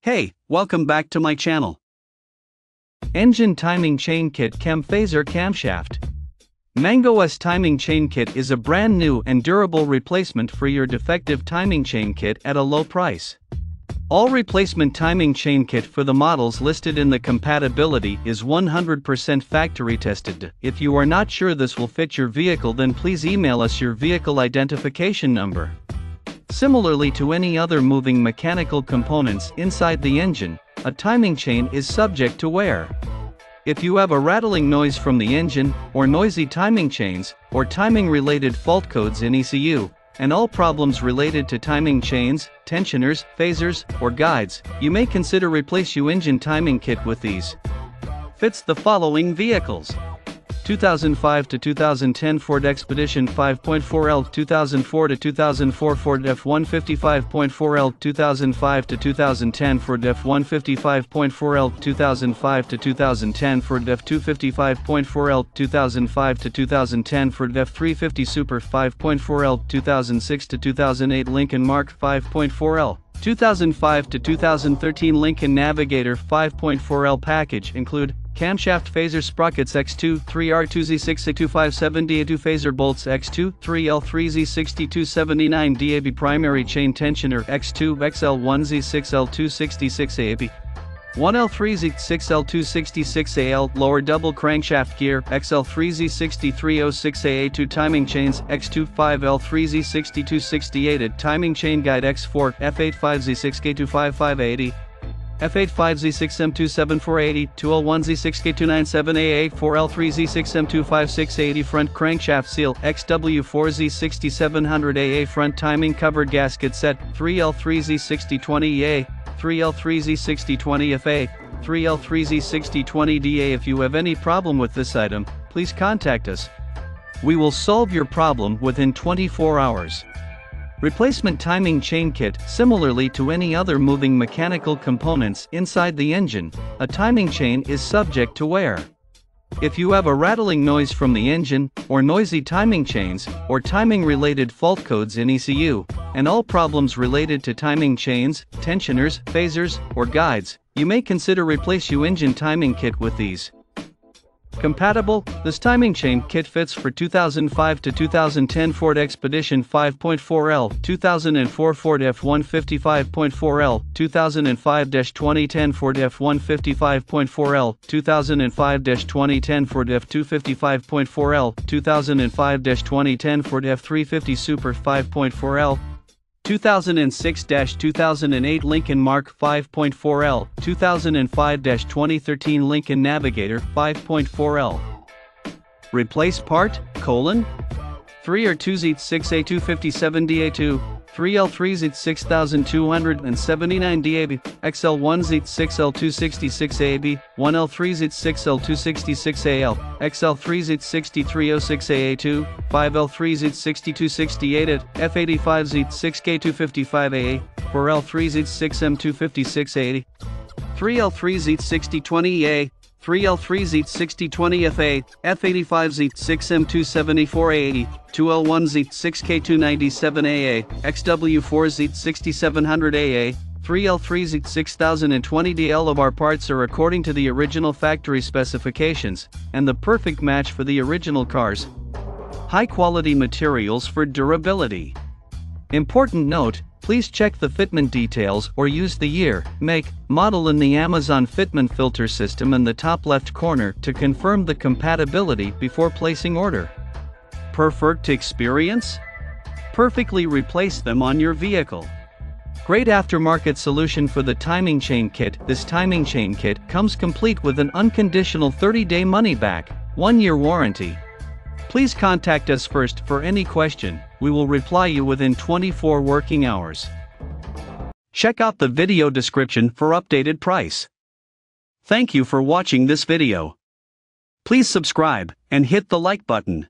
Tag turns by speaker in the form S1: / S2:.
S1: Hey, welcome back to my channel. Engine Timing Chain Kit Phaser Camshaft. Mango's Timing Chain Kit is a brand new and durable replacement for your defective timing chain kit at a low price. All replacement timing chain kit for the models listed in the compatibility is 100% factory tested. If you are not sure this will fit your vehicle, then please email us your vehicle identification number. Similarly to any other moving mechanical components inside the engine, a timing chain is subject to wear. If you have a rattling noise from the engine, or noisy timing chains, or timing-related fault codes in ECU, and all problems related to timing chains, tensioners, phasers, or guides, you may consider replace your engine timing kit with these. Fits the following vehicles: 2005 to 2010 Ford Expedition 5.4L, 2004 to 2004 Ford F-150 5.4L, 2005 to 2010 Ford F-150 5.4L, 2005 to 2010 Ford F-250 5.4L, 2005 to 2010 Ford F-350 Super 5.4L, 2006 to 2008 Lincoln Mark 5.4L. 2005 to 2013 Lincoln Navigator 5.4L package include camshaft phaser sprockets X2 3R2Z6A257DA2 phaser bolts X2 3L3Z6279 DAB primary chain tensioner X2 XL1Z6L266AB 1L3Z6L266AL lower double crankshaft gear XL3Z6306AA2 timing chains X2 5L3Z6268 timing chain guide X4 F85Z6K25580 F85Z6M27480 2L1Z6K297AA 4L3Z6M25680 front crankshaft seal XW4Z6700AA front timing covered gasket set 3L3Z6020A 3L3Z6020FA 3L3Z6020DA. If you have any problem with this item, please contact us. We will solve your problem within 24 hours. Replacement timing chain kit. Similarly to any other moving mechanical components inside the engine, a timing chain is subject to wear. If you have a rattling noise from the engine, or noisy timing chains, or timing-related fault codes in ECU, and all problems related to timing chains, tensioners, phasers, or guides, you may consider replace your engine timing kit with these. Compatible. This timing chain kit fits for 2005 to 2010 Ford Expedition 5.4L, 2004 Ford F-150 5.4L, 2005-2010 Ford F-150 5.4L, 2005-2010 Ford F-250 5.4L, 2005-2010 Ford F-350 Super 5.4L, 2006-2008 Lincoln Mark 5.4L, 2005-2013 Lincoln Navigator 5.4L. Replace part: 3R2Z6A257DA2, 3L3Z6279DAB, XL1Z6L266AB, 1L3Z6L266AL, XL3Z6306AA2, 5L3Z6268, F85Z6K255AA, 4L3Z6M25680, 3L3Z6020A, 3L3Z6020FA, F85Z6M274A80, 2L1Z6K297AA, XW4Z6700AA, 3L3Z6020D. All of our parts are according to the original factory specifications, and the perfect match for the original cars. High quality materials for durability. Important note: please check the fitment details or use the year, make, model in the Amazon fitment filter system in the top left corner to confirm the compatibility before placing order. Perfect experience? Perfectly replace them on your vehicle. Great aftermarket solution for the timing chain kit. This timing chain kit comes complete with an unconditional 30-day money-back, 1-year warranty. Please contact us first for any question. We will reply you within 24 working hours. Check out the video description for updated price. Thank you for watching this video. Please subscribe and hit the like button.